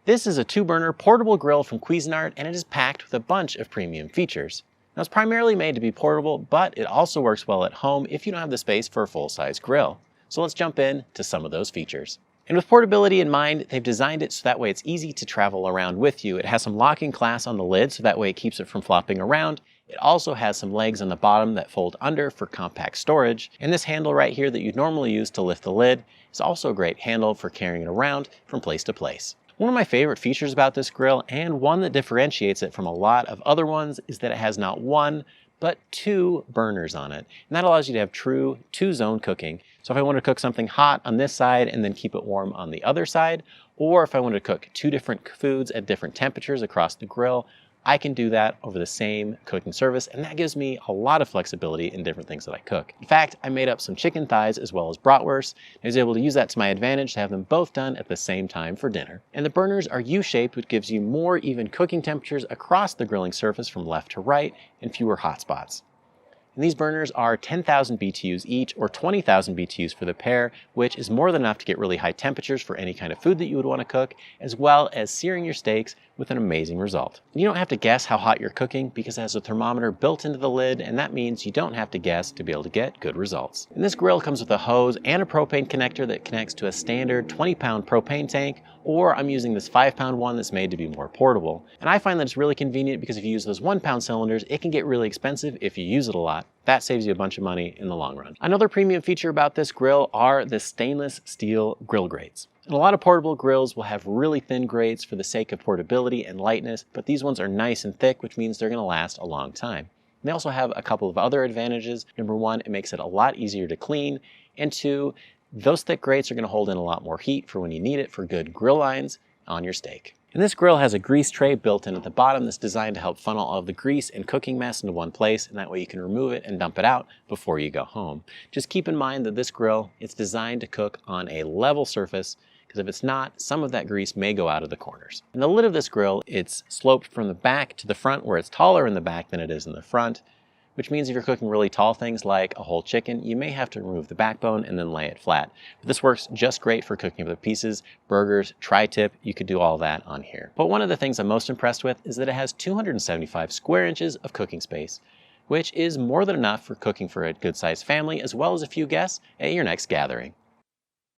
This is a 2-burner portable grill from Cuisinart, and it is packed with a bunch of premium features. Now, it's primarily made to be portable, but it also works well at home if you don't have the space for a full-size grill. So let's jump in to some of those features. And with portability in mind, they've designed it so that way it's easy to travel around with you. It has some locking glass on the lid, so that way it keeps it from flopping around. It also has some legs on the bottom that fold under for compact storage. And this handle right here that you'd normally use to lift the lid is also a great handle for carrying it around from place to place. One of my favorite features about this grill, and one that differentiates it from a lot of other ones, is that it has not 1, but 2 burners on it. And that allows you to have true 2-zone cooking. So if I want to cook something hot on this side and then keep it warm on the other side, or if I want to cook 2 different foods at different temperatures across the grill, I can do that over the same cooking surface, and that gives me a lot of flexibility in different things that I cook. In fact, I made up some chicken thighs as well as bratwurst. I was able to use that to my advantage to have them both done at the same time for dinner. And the burners are U-shaped, which gives you more even cooking temperatures across the grilling surface from left to right and fewer hot spots. And these burners are 10,000 BTUs each, or 20,000 BTUs for the pair, which is more than enough to get really high temperatures for any kind of food that you would want to cook, as well as searing your steaks with an amazing result. And you don't have to guess how hot you're cooking because it has a thermometer built into the lid, and that means you don't have to guess to be able to get good results. And this grill comes with a hose and a propane connector that connects to a standard 20-pound propane tank, or I'm using this 5-pound one that's made to be more portable. And I find that it's really convenient because if you use those 1-pound cylinders, it can get really expensive if you use it a lot. That saves you a bunch of money in the long run. Another premium feature about this grill are the stainless steel grill grates. And a lot of portable grills will have really thin grates for the sake of portability and lightness, but these ones are nice and thick, which means they're going to last a long time. And they also have a couple of other advantages. Number 1, it makes it a lot easier to clean, and 2, those thick grates are going to hold in a lot more heat for when you need it for good grill lines on your steak. And this grill has a grease tray built in at the bottom that's designed to help funnel all of the grease and cooking mess into one place, and that way you can remove it and dump it out before you go home. Just keep in mind that this grill, it's designed to cook on a level surface, because if it's not, some of that grease may go out of the corners. And the lid of this grill, it's sloped from the back to the front, where it's taller in the back than it is in the front, which means if you're cooking really tall things like a whole chicken, you may have to remove the backbone and then lay it flat. But this works just great for cooking other pieces, burgers, tri-tip, you could do all that on here. But one of the things I'm most impressed with is that it has 275 square inches of cooking space, which is more than enough for cooking for a good-sized family as well as a few guests at your next gathering.